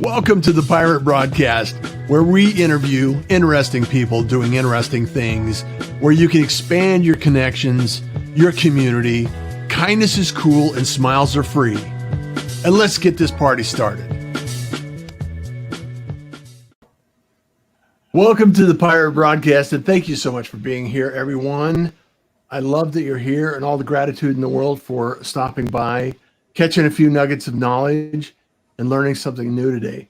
Welcome to the Pirate Broadcast, where we interview interesting people doing interesting things, where you can expand your connections, your community. Kindness is cool and smiles are free. And let's get this party started. Welcome to the Pirate Broadcast, and thank you so much for being here, everyone. I love that you're here, and all the gratitude in the world for stopping by, catching a few nuggets of knowledge, and learning something new today.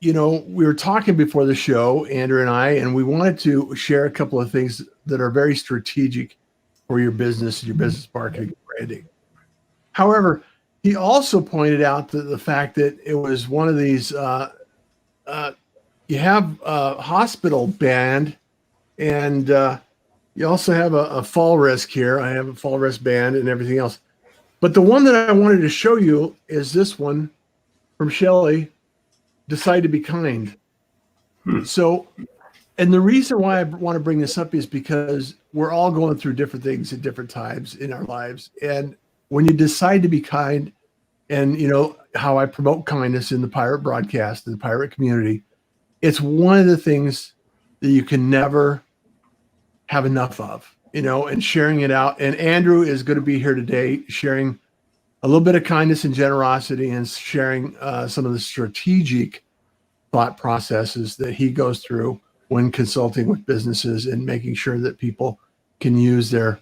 We were talking before the show, Andrew and I, and we wanted to share a couple of things that are very strategic for your business and your business marketing and branding. However, he also pointed out that the fact that it was one of these, you have a hospital band, and you also have a fall risk here. I have a fall risk band and everything else. But the one that I wanted to show you is this one from Shelley, Decide to Be Kind. So, and the reason why I want to bring this up is because we're all going through different things at different times in our lives. And when you decide to be kind, and you know how I promote kindness in the Pirate Broadcast, in the Pirate community, it's one of the things that you can never have enough of. And sharing it out. And Andrew is going to be here today sharing a little bit of kindness and generosity and sharing some of the strategic thought processes that he goes through when consulting with businesses and making sure that people can use their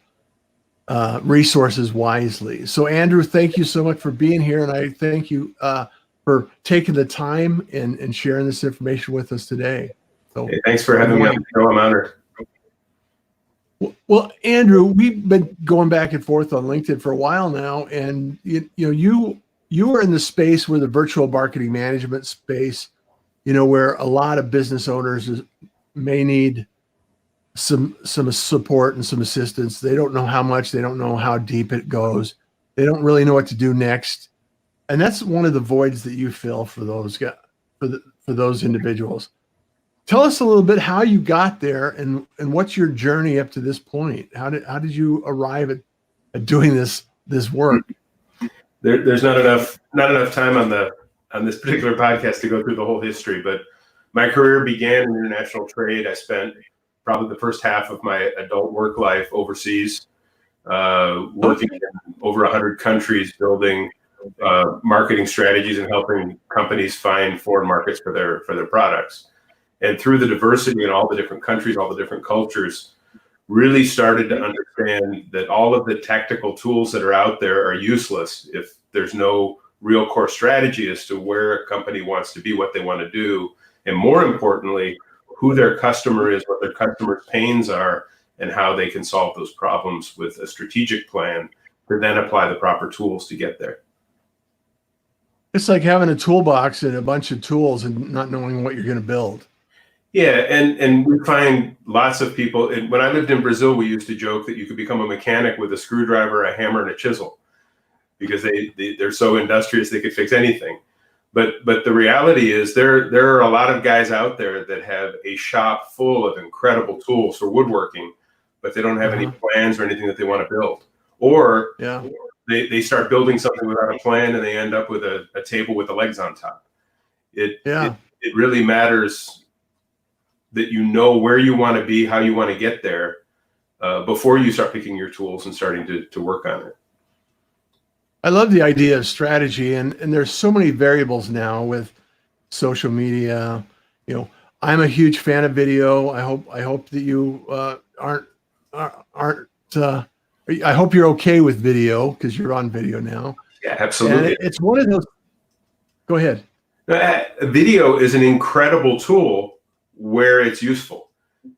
resources wisely. So Andrew, thank you so much for being here. And I thank you for taking the time and sharing this information with us today. So hey, thanks for having me on the show. I'm honored. Well, Andrew, we've been going back and forth on LinkedIn for a while now, and you are in the space where the virtual marketing management space, where a lot of business owners may need some support and some assistance. They don't know how much, they don't know how deep it goes. They don't really know what to do next. And that's one of the voids that you fill for those guys, for those individuals. Tell us a little bit how you got there and what's your journey up to this point. How did you arrive at doing this work? There's not enough time on this particular podcast to go through the whole history, but my career began in international trade. I spent probably the first half of my adult work life overseas, working in over 100 countries, building marketing strategies and helping companies find foreign markets for their products. And through the diversity in all the different countries, all the different cultures, really started to understand that all of the tactical tools that are out there are useless if there's no real core strategy as to where a company wants to be, what they want to do, and more importantly, who their customer is, what their customer's pains are, and how they can solve those problems with a strategic plan to then apply the proper tools to get there. It's like having a toolbox and a bunch of tools and not knowing what you're going to build. Yeah, and we find lots of people. And when I lived in Brazil, we used to joke that you could become a mechanic with a screwdriver, a hammer, and a chisel, because they're so industrious they could fix anything. But the reality is there are a lot of guys out there that have a shop full of incredible tools for woodworking, but they don't have any plans or anything that they want to build. Or they start building something without a plan and they end up with a table with the legs on top. It really matters that you know where you want to be, how you want to get there, before you start picking your tools and starting to work on it. I love the idea of strategy, and there's so many variables now with social media. I'm a huge fan of video. I hope that you aren't. I hope you're okay with video because you're on video now. Yeah, absolutely. And it's one of those. Go ahead. Video is an incredible tool where it's useful,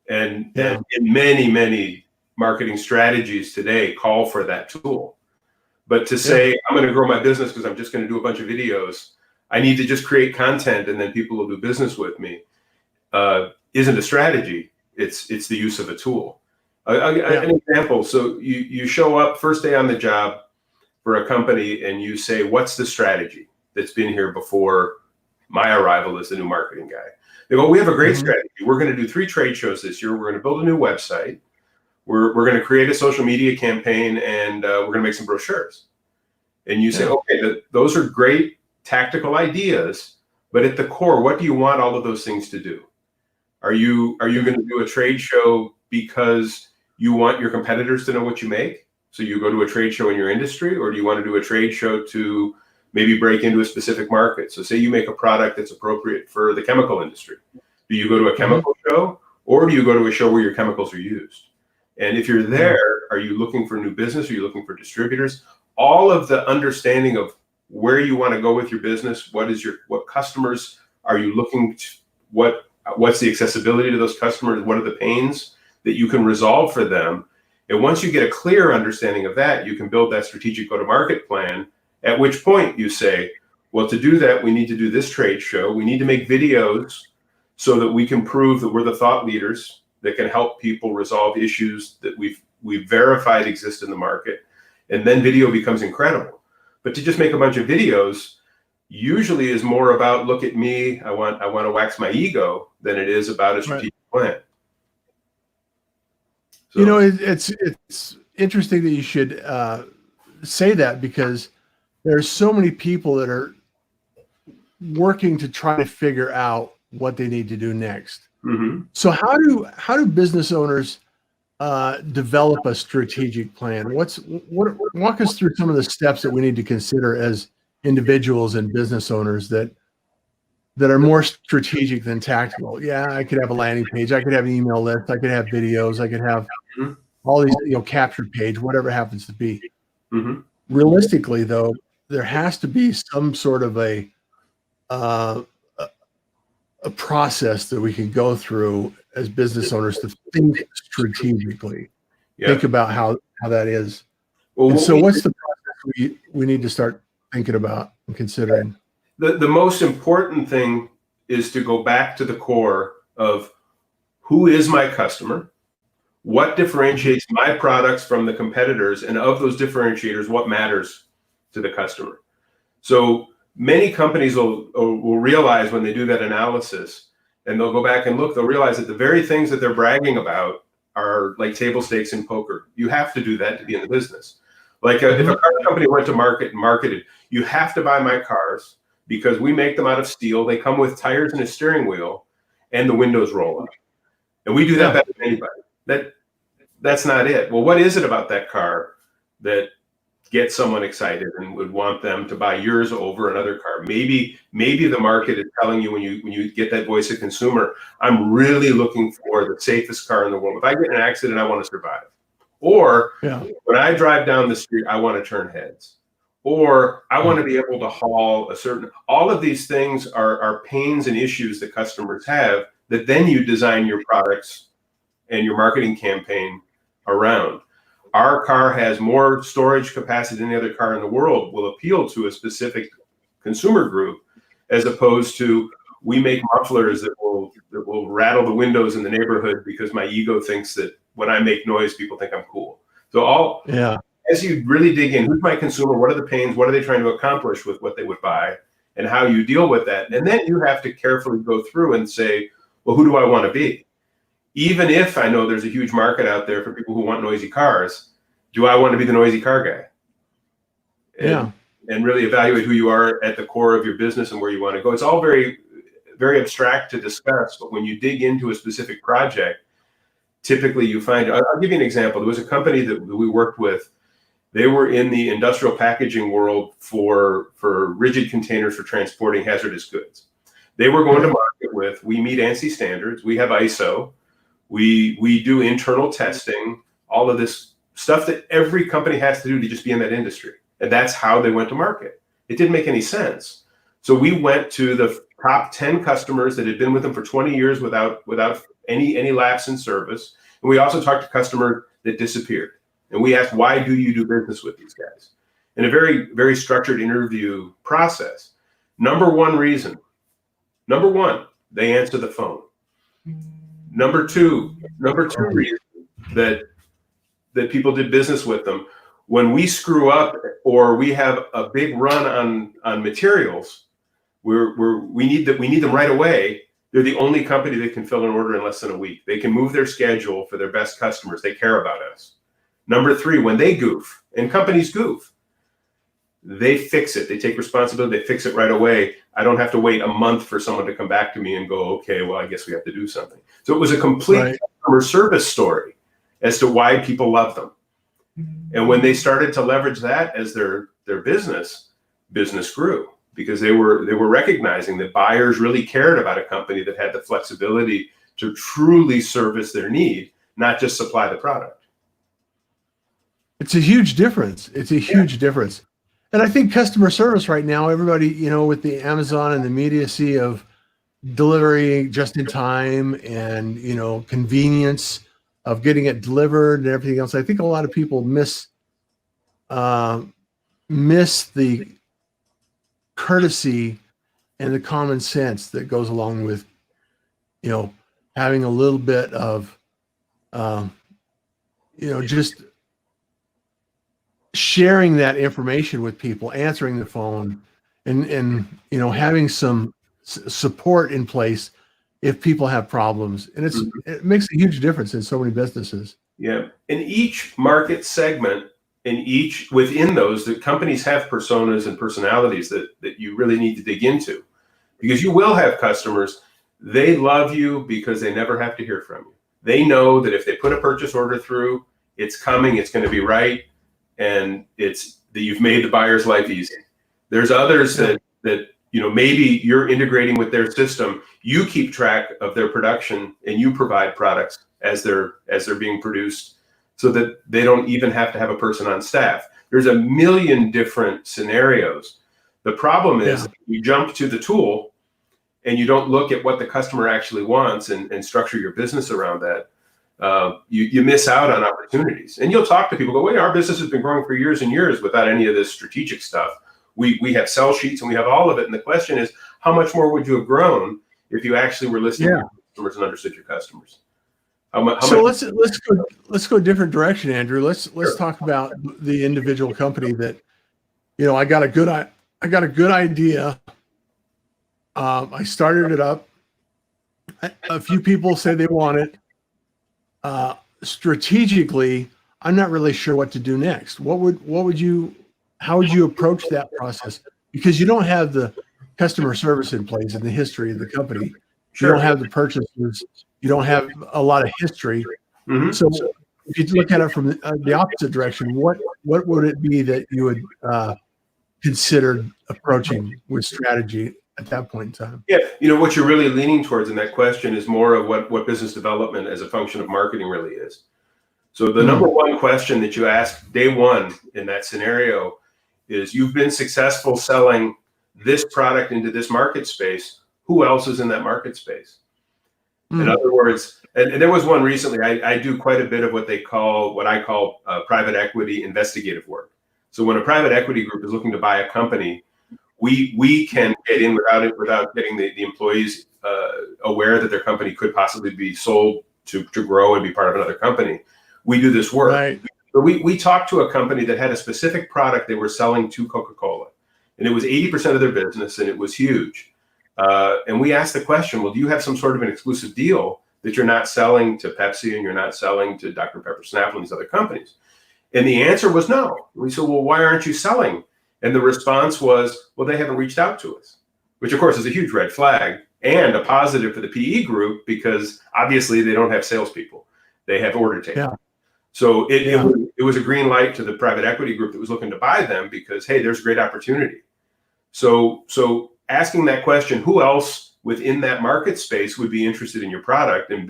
and many marketing strategies today call for that tool. But to say I'm going to grow my business because I'm just going to do a bunch of videos, I need to just create content and then people will do business with me, isn't a strategy. It's the use of a tool. An example. So you show up first day on the job for a company and you say, what's the strategy that's been here before my arrival as the new marketing guy? They go, we have a great strategy. We're going to do 3 trade shows this year. We're going to build a new website. We're going to create a social media campaign, and we're going to make some brochures. And you say, okay, those are great tactical ideas, but at the core, what do you want all of those things to do? Are you going to do a trade show because you want your competitors to know what you make? So you go to a trade show in your industry, or do you want to do a trade show to maybe break into a specific market? So say you make a product that's appropriate for the chemical industry. Do you go to a chemical show, or do you go to a show where your chemicals are used? And if you're there, are you looking for new business? Are you looking for distributors? All of the understanding of where you want to go with your business, what customers are you looking to, what's the accessibility to those customers, what are the pains that you can resolve for them? And once you get a clear understanding of that, you can build that strategic go-to-market plan, at which point you say, well, to do that, we need to do this trade show. We need to make videos so that we can prove that we're the thought leaders that can help people resolve issues that we've verified exist in the market. And then video becomes incredible. But to just make a bunch of videos usually is more about, look at me, I want to wax my ego, than it is about a strategic plan. So, you know, it's interesting that you should say that, because there's so many people that are working to try to figure out what they need to do next. mm-hmm. So how do business owners develop a strategic plan? Walk us through some of the steps that we need to consider as individuals and business owners that are more strategic than tactical. Yeah, I could have a landing page, I could have an email list, I could have videos, I could have all these, captured page, whatever it happens to be. Mm-hmm. Realistically, though, there has to be some sort of a process that we can go through as business owners to think strategically, think about how that is. Well, and so what's the process we need to start thinking about and considering? The most important thing is to go back to the core of who is my customer, what differentiates my products from the competitors, and of those differentiators, what matters to the customer. So many companies will realize when they do that analysis, and they'll go back and look, they'll realize that the very things that they're bragging about are like table stakes in poker. You have to do that to be in the business. Like if a car company went to market and marketed, you have to buy my cars because we make them out of steel. They come with tires and a steering wheel, and the windows roll up. And we do that better than anybody. That's not it. Well, what is it about that car that gets someone excited and would want them to buy yours over another car? Maybe the market is telling you when you get that voice of consumer, I'm really looking for the safest car in the world. If I get in an accident, I want to survive. Or when I drive down the street, I want to turn heads. Or I want to be able to haul all of these things are pains and issues that customers have that then you design your products and your marketing campaign around. Our car has more storage capacity than any other car in the world, will appeal to a specific consumer group, as opposed to we make mufflers that will rattle the windows in the neighborhood because my ego thinks that when I make noise, people think I'm cool. So as you really dig in, who's my consumer? What are the pains? What are they trying to accomplish with what they would buy? And how you deal with that. And then you have to carefully go through and say, well, who do I want to be? Even if I know there's a huge market out there for people who want noisy cars, do I want to be the noisy car guy? And really evaluate who you are at the core of your business and where you want to go. It's all very, very abstract to discuss, but when you dig into a specific project, typically you find, I'll give you an example. There was a company that we worked with. They were in the industrial packaging world for rigid containers for transporting hazardous goods. They were going to market with, we meet ANSI standards, we have ISO, we do internal testing, all of this stuff that every company has to do to just be in that industry. And that's how they went to market. It didn't make any sense. So we went to the top 10 customers that had been with them for 20 years without any lapse in service. And we also talked to customers that disappeared. And we asked, why do you do business with these guys? In a very, very structured interview process. Number one, they answer the phone. Number two reason that people did business with them, when we screw up or we have a big run on materials, we need them right away. They're the only company that can fill an order in less than a week. They can move their schedule for their best customers. They care about us. Number three, when they goof, and companies goof, they fix it. They take responsibility. They fix it right away. I don't have to wait a month for someone to come back to me and go, okay, well, I guess we have to do something. So it was a complete customer service story as to why people love them. And when they started to leverage that as their business grew, because they were recognizing that buyers really cared about a company that had the flexibility to truly service their need, not just supply the product. It's a huge difference. It's a huge difference. And I think customer service right now, everybody, with the Amazon and the immediacy of delivery just in time and, convenience of getting it delivered and everything else, I think a lot of people miss the courtesy and the common sense that goes along with, having a little bit of, just sharing that information with people, answering the phone, and having some support in place if people have problems. And it makes a huge difference in so many businesses. Yeah. In each market segment, within those, the companies have personas and personalities that you really need to dig into, because you will have customers, they love you because they never have to hear from you. They know that if they put a purchase order through, it's coming, it's going to be right, and it's that you've made the buyer's life easy. There's others that maybe you're integrating with their system, you keep track of their production, and you provide products as they're being produced, so that they don't even have to have a person on staff. There's a million different scenarios. The problem is you jump to the tool and you don't look at what the customer actually wants and structure your business around that. You miss out on opportunities. And you'll talk to people, go, wait, our business has been growing for years and years without any of this strategic stuff. We have sell sheets and we have all of it. And the question is, how much more would you have grown if you actually were listening to your customers and understood your customers? Let's go a different direction, Andrew. Let's talk about the individual company that, I got a good idea. I started it up. A few people say they want it. Strategically, I'm not really sure what to do next. How would you approach that process? Because you don't have the customer service in place in the history of the company. You don't have the purchases. You don't have a lot of history. Mm-hmm. So if you look at it from the opposite direction, what would it be that you would consider approaching with strategy at that point in time? Yeah, what you're really leaning towards in that question is more of what business development as a function of marketing really is. So the number one question that you ask day one in that scenario is, you've been successful selling this product into this market space. Who else is in that market space? In other words, and there was one recently, I do quite a bit of what I call private equity investigative work. So when a private equity group is looking to buy a company, we can get in without getting the employees aware that their company could possibly be sold to grow and be part of another company. We do this work. Right. But we talked to a company that had a specific product they were selling to Coca-Cola, and it was 80% of their business, and it was huge. And we asked the question, well, do you have some sort of an exclusive deal that you're not selling to Pepsi and you're not selling to Dr. Pepper, Snapple, and these other companies? And the answer was no. We said, well, why aren't you selling? And the response was, well, they haven't reached out to us, which of course is a huge red flag and a positive for the PE group, because obviously they don't have salespeople. They have order taking. Yeah. So it was a green light to the private equity group that was looking to buy them, because, hey, there's great opportunity. So asking that question, who else within that market space would be interested in your product, and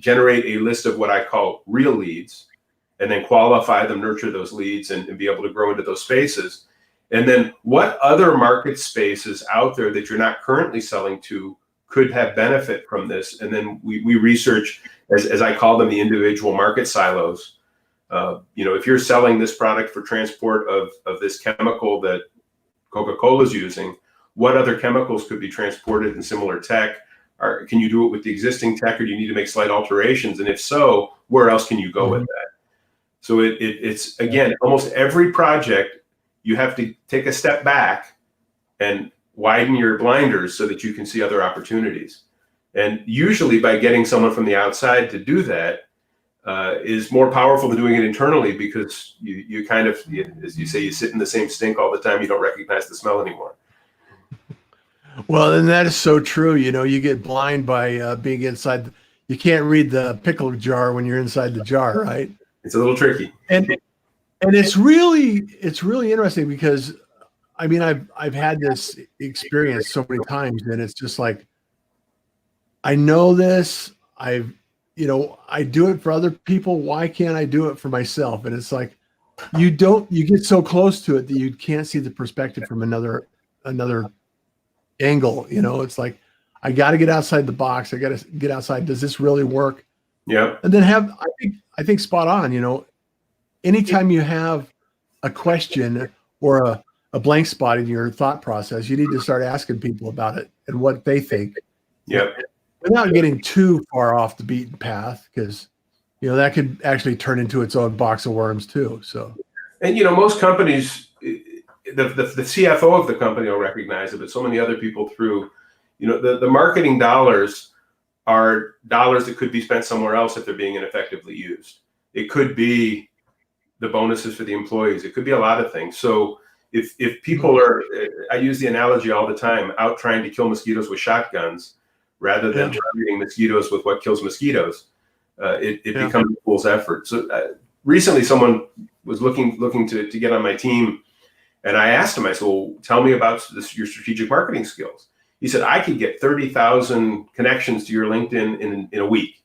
generate a list of what I call real leads, and then qualify them, nurture those leads, and be able to grow into those spaces. And then what other market spaces out there that you're not currently selling to could have benefit from this? And then we research, as I call them, the individual market silos. If you're selling this product for transport of this chemical that Coca-Cola is using, what other chemicals could be transported in similar tech? Can you do it with the existing tech, or do you need to make slight alterations? And if so, where else can you go with that? So it's again, almost every project, you have to take a step back and widen your blinders so that you can see other opportunities. And usually by getting someone from the outside to do that, is more powerful than doing it internally, because you kind of, as you say, you sit in the same stink all the time. You don't recognize the smell anymore. Well, and that is so true. You get blind by being inside. You can't read the pickle jar when you're inside the jar, right? It's a little tricky. And it's really interesting, because I mean, I've had this experience so many times, and it's just like, I know this. I do it for other people. Why can't I do it for myself? And it's like, you get so close to it that you can't see the perspective from another angle. It's like, I got to get outside the box. I got to get outside. Does this really work? Yeah. And then I think spot on. Anytime you have a question or a blank spot in your thought process, you need to start asking people about it and what they think. Yep. Without getting too far off the beaten path, because that could actually turn into its own box of worms too. So, and most companies, the CFO of the company will recognize it, but so many other people through, the marketing dollars are dollars that could be spent somewhere else if they're being ineffectively used. It could be the bonuses for the employees. It could be a lot of things. So if people are, I use the analogy all the time, out trying to kill mosquitoes with shotguns rather than targeting mosquitoes with what kills mosquitoes, it becomes a fool's effort. So recently someone was looking to get on my team, and I asked him, I said, well, tell me about your strategic marketing skills. He said, I could get 30,000 connections to your LinkedIn in a week,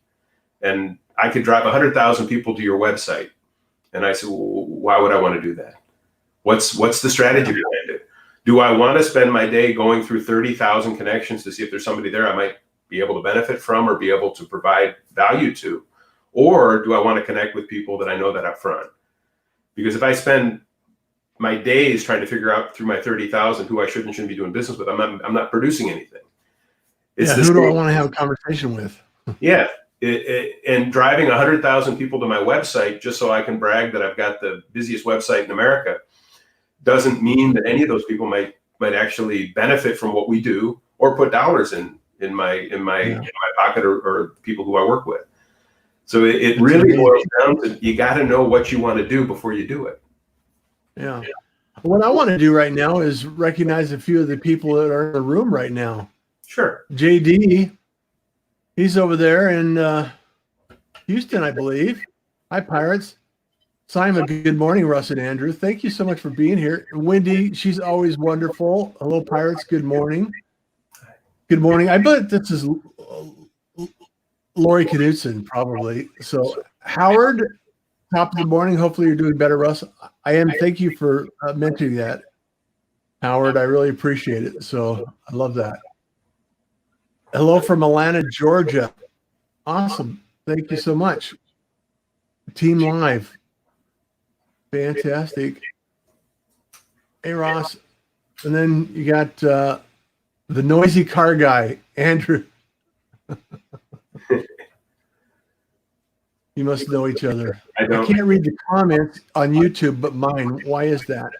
and I could drive 100,000 people to your website. And I said, well, why would I want to do that? What's the strategy behind it? Do I want to spend my day going through 30,000 connections to see if there's somebody there I might be able to benefit from or be able to provide value to? Or do I want to connect with people that I know that up front? Because if I spend my days trying to figure out through my 30,000 who I should and shouldn't be doing business with, I'm not producing anything. Who do I want to have a conversation with? Yeah. And driving 100,000 people to my website just so I can brag that I've got the busiest website in America doesn't mean that any of those people might actually benefit from what we do or put dollars in my pocket or people who I work with. So it really boils down to, you got to know what you want to do before you do it. Yeah. What I want to do right now is recognize a few of the people that are in the room right now. Sure. JD, he's over there in Houston, I believe. Hi, Pirates. Simon, good morning, Russ and Andrew. Thank you so much for being here. Wendy, she's always wonderful. Hello, Pirates. Good morning. Good morning. I bet this is Lori Knudsen, probably. So, Howard, top of the morning. Hopefully you're doing better, Russ. I am. Thank you for mentioning that, Howard. I really appreciate it. So, I love that. Hello from Atlanta, Georgia. Awesome. Thank you so much. Team Live. Fantastic. Hey, Ross. And then you got the noisy car guy, Andrew. You must know each other. I can't read the comments on YouTube, but mine. Why is that?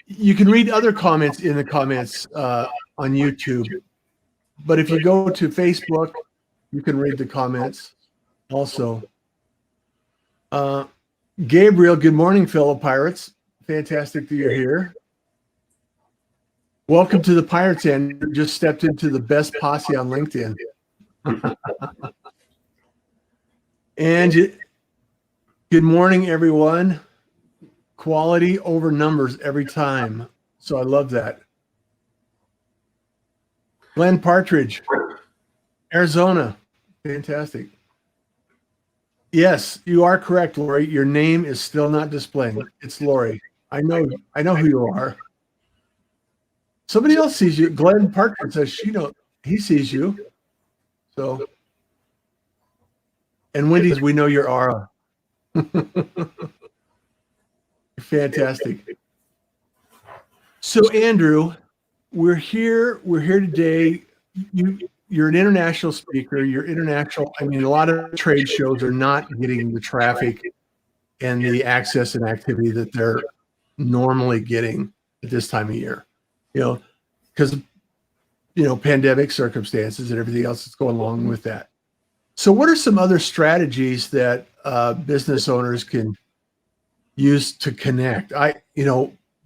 You can read other comments in the comments on YouTube, but if you go to Facebook, you can read the comments also. Gabriel, good morning, fellow Pirates. Fantastic that you're here. Welcome to the Pirates, and just stepped into the best posse on LinkedIn. And good morning, everyone. Quality over numbers every time. So I love that. Glenn Partridge, Arizona. Fantastic. Yes, you are correct, Lori. Your name is still not displaying. It's Lori. I know who you are. Somebody else sees you. Glenn Partridge says he sees you. So, and Wendy's, we know your aura. Fantastic. So, Andrew, we're here today. You're an international speaker. You're international. I mean, a lot of trade shows are not getting the traffic and the access and activity that they're normally getting at this time of year, because, pandemic circumstances and everything else that's going along with that. So what are some other strategies that business owners can use to connect?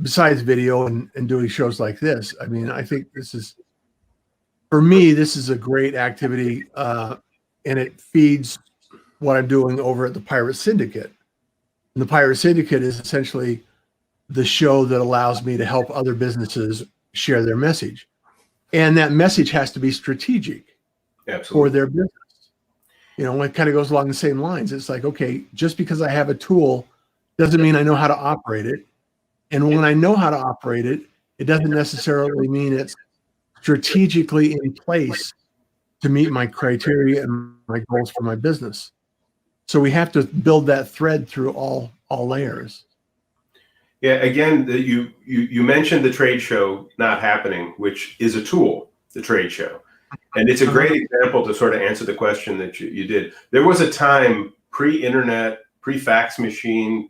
Besides video and doing shows like this, I mean, I think for me, this is a great activity, and it feeds what I'm doing over at the Pirate Syndicate. And the Pirate Syndicate is essentially the show that allows me to help other businesses share their message. And that message has to be strategic for their business. It kind of goes along the same lines. It's like, okay, just because I have a tool doesn't mean I know how to operate it. And when I know how to operate it, it doesn't necessarily mean it's strategically in place to meet my criteria and my goals for my business. So we have to build that thread through all layers. Yeah, again, you mentioned the trade show not happening, which is a tool, the trade show. And it's a great example to sort of answer the question that you did. There was a time pre-internet, pre-fax machine,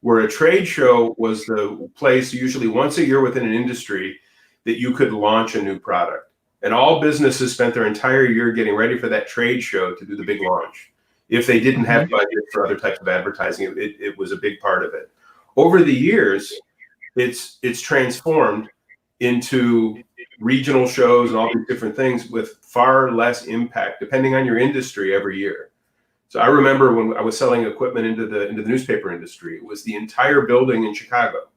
where a trade show was the place usually once a year within an industry that you could launch a new product. And all businesses spent their entire year getting ready for that trade show to do the big launch. If they didn't have budget for other types of advertising, it was a big part of it. Over the years, it's transformed into regional shows and all these different things with far less impact, depending on your industry, every year. So I remember when I was selling equipment into the newspaper industry, it was the entire building in Chicago.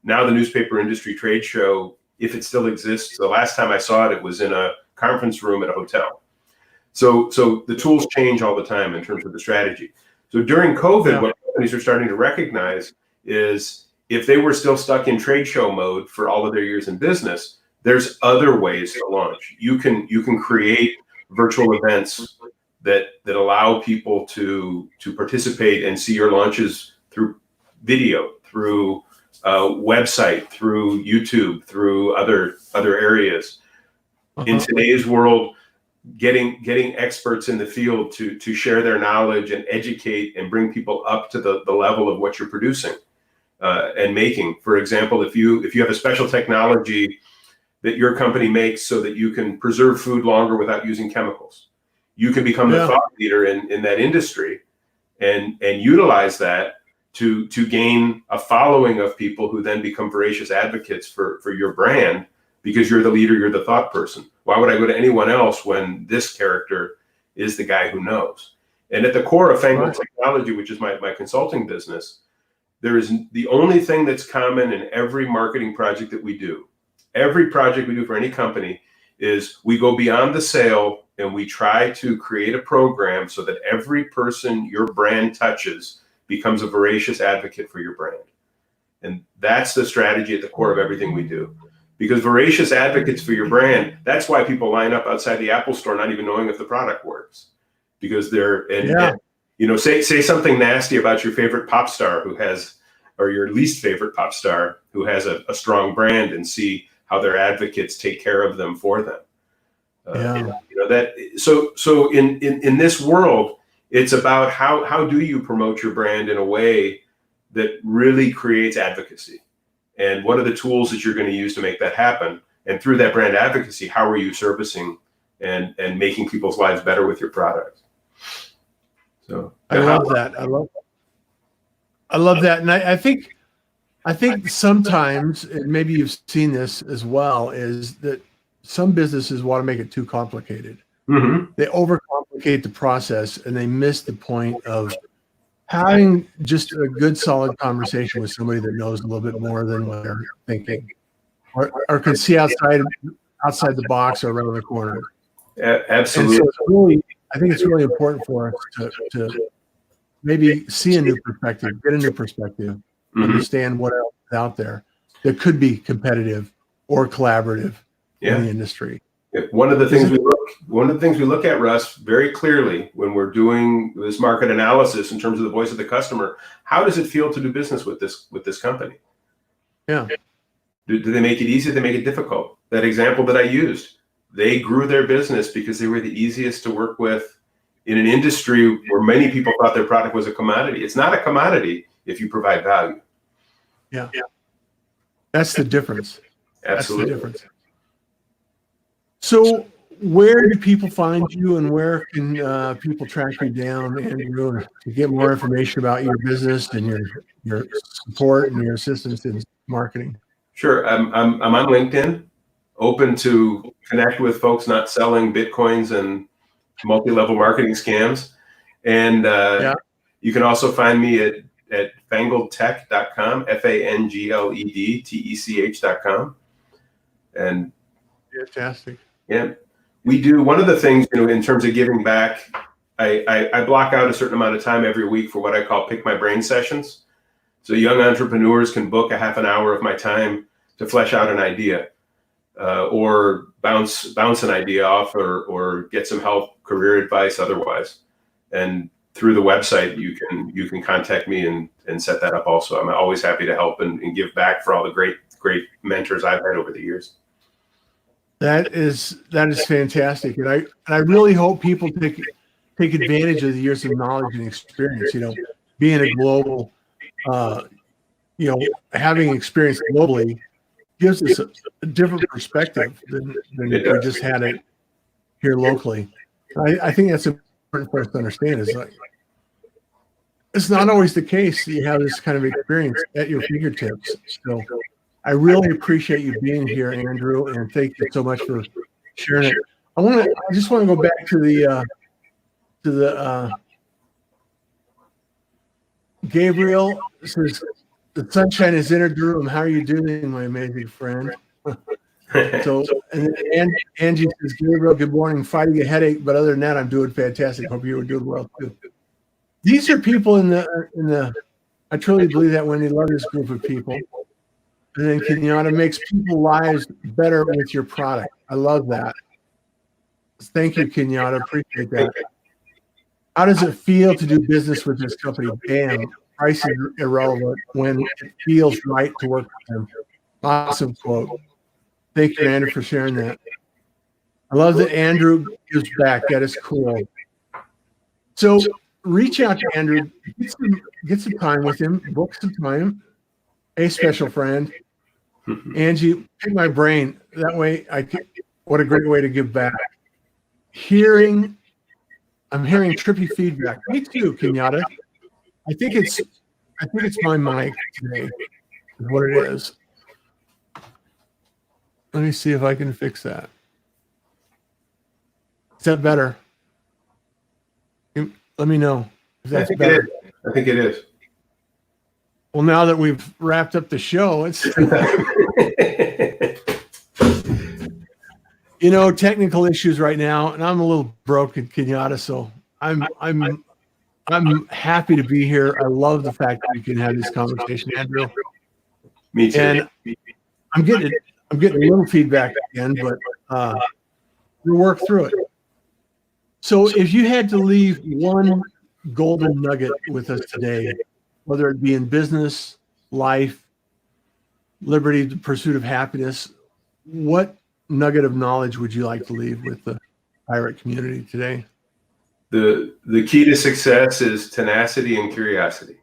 Now the newspaper industry trade show, if it still exists, the last time I saw it, it was in a conference room at a hotel. So the tools change all the time in terms of the strategy. So during COVID, what companies are starting to recognize is if they were still stuck in trade show mode for all of their years in business, there's other ways to launch. You can create virtual events that allow people to participate and see your launches through video, through website, through YouTube, through other areas. In today's world, getting experts in the field to share their knowledge and educate and bring people up to the level of what you're producing and making. For example, if you have a special technology that your company makes so that you can preserve food longer without using chemicals, you can become the thought leader in that industry and utilize that to gain a following of people who then become voracious advocates for your brand, because you're the leader, you're the thought person. Why would I go to anyone else when this character is the guy who knows? And at the core of Fangled Technology, which is my consulting business, there is the only thing that's common in every marketing project that we do. Every project we do for any company is we go beyond the sale and we try to create a program so that every person your brand touches becomes a voracious advocate for your brand. And that's the strategy at the core of everything we do. Because voracious advocates for your brand, that's why people line up outside the Apple store not even knowing if the product works. Because they're, say something nasty about your favorite pop star or your least favorite pop star who has a strong brand, and see how their advocates take care of them for them. So in this world, it's about how do you promote your brand in a way that really creates advocacy, and what are the tools that you're going to use to make that happen? And through that brand advocacy, how are you servicing and making people's lives better with your product? So I love that. I love that. And I think sometimes, and maybe you've seen this as well, is that some businesses want to make it too complicated. They overcomplicate the process and they miss the point of having just a good, solid conversation with somebody that knows a little bit more than what they're thinking, or can see outside the box or around the corner. Absolutely. And so I think it's really important for us to maybe see a new perspective, get a new perspective, understand what else is out there that could be competitive or collaborative in the industry. One of the things we look at, Russ, very clearly when we're doing this market analysis in terms of the voice of the customer, how does it feel to do business with this company? Yeah. Do they make it easy? Do they make it difficult? That example that I used, they grew their business because they were the easiest to work with in an industry where many people thought their product was a commodity. It's not a commodity if you provide value. Yeah. That's the difference. Absolutely. That's the difference. So where do people find you, and where can people track you down, Andrew, to get more information about your business and your support and your assistance in marketing? Sure. I'm on LinkedIn, open to connect with folks not selling Bitcoins and multi-level marketing scams. And you can also find me at fangledtech.com, FANGLEDTECH.com. And fantastic. Yeah, we do. One of the things, in terms of giving back, I block out a certain amount of time every week for what I call pick my brain sessions. So young entrepreneurs can book a half an hour of my time to flesh out an idea, or bounce an idea off, or get some help, career advice, otherwise. And through the website, you can contact me and set that up also. I'm always happy to help and give back for all the great mentors I've had over the years. That is fantastic, and I really hope people take advantage of the years of knowledge and experience. Being a global, having experience globally gives us a different perspective than we just had it here locally. I think that's important for us to understand. Is like it's not always the case that you have this kind of experience at your fingertips. So I really appreciate you being here, Andrew, and thank you so much for sharing it. I just want to go back to the Gabriel says, the sunshine has entered the room. How are you doing, my amazing friend? So, and Angie says, Gabriel, good morning. Fighting a headache, but other than that, I'm doing fantastic. Hope you were doing well too. These are people in the. I truly believe that when they love this group of people, and then Kenyatta makes people's lives better with your product. I love that. Thank you, Kenyatta. Appreciate that. How does it feel to do business with this company? Bam. Price is irrelevant when it feels right to work with them. Awesome quote. Thank you, Andrew, for sharing that. I love that Andrew gives back. That is cool. So reach out to Andrew. Get some time with him. Book some time. A special friend. Angie, pick my brain. That way what a great way to give back. I'm hearing trippy feedback. Me too, Kenyatta. I think it's my mic today, is what it is. Let me see if I can fix that. Is that better? Let me know if that's better. I think it is. Well, now that we've wrapped up the show, it's technical issues right now, and I'm a little broken, Kenyatta. So I'm happy to be here. I love the fact that we can have this conversation, Andrew. Me too. And I'm getting a little feedback again, but we'll work through it. So if you had to leave one golden nugget with us today, whether it be in business, life, liberty, the pursuit of happiness, what nugget of knowledge would you like to leave with the pirate community today? The key to success is tenacity and curiosity.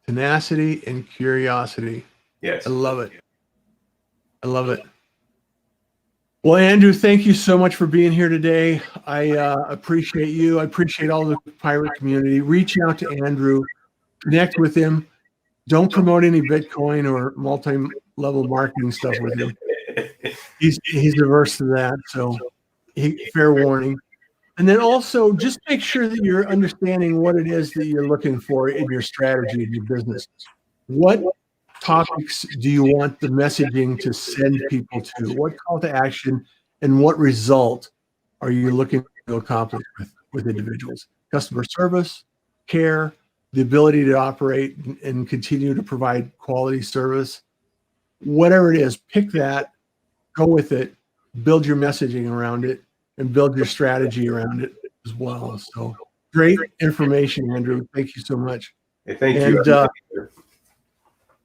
Tenacity and curiosity. Yes. I love it. I love it. Well, Andrew, thank you so much for being here today. I appreciate you. I appreciate all the pirate community. Reach out to Andrew, connect with him. Don't promote any Bitcoin or multi-level marketing stuff with him. He's averse to that. So fair warning. And then also just make sure that you're understanding what it is that you're looking for in your strategy in your business. What topics do you want the messaging to send people to? What call to action and what result are you looking to accomplish with individuals? Customer service, care, the ability to operate and continue to provide quality service. Whatever it is, pick that, go with it, build your messaging around it, and build your strategy around it as well. So great information, Andrew. Thank you so much. Hey, thank you.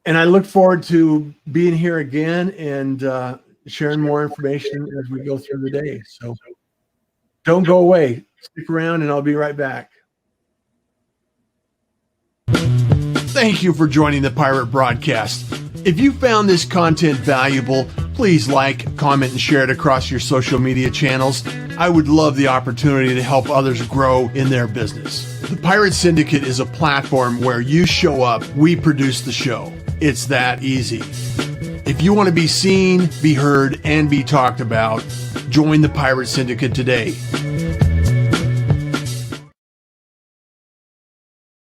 And I look forward to being here again and sharing more information as we go through the day. So don't go away. Stick around and I'll be right back. Thank you for joining the Pirate Broadcast. If you found this content valuable, please like, comment, and share it across your social media channels. I would love the opportunity to help others grow in their business. The Pirate Syndicate is a platform where you show up, we produce the show. It's that easy. If you want to be seen, be heard, and be talked about, join the Pirate Syndicate today.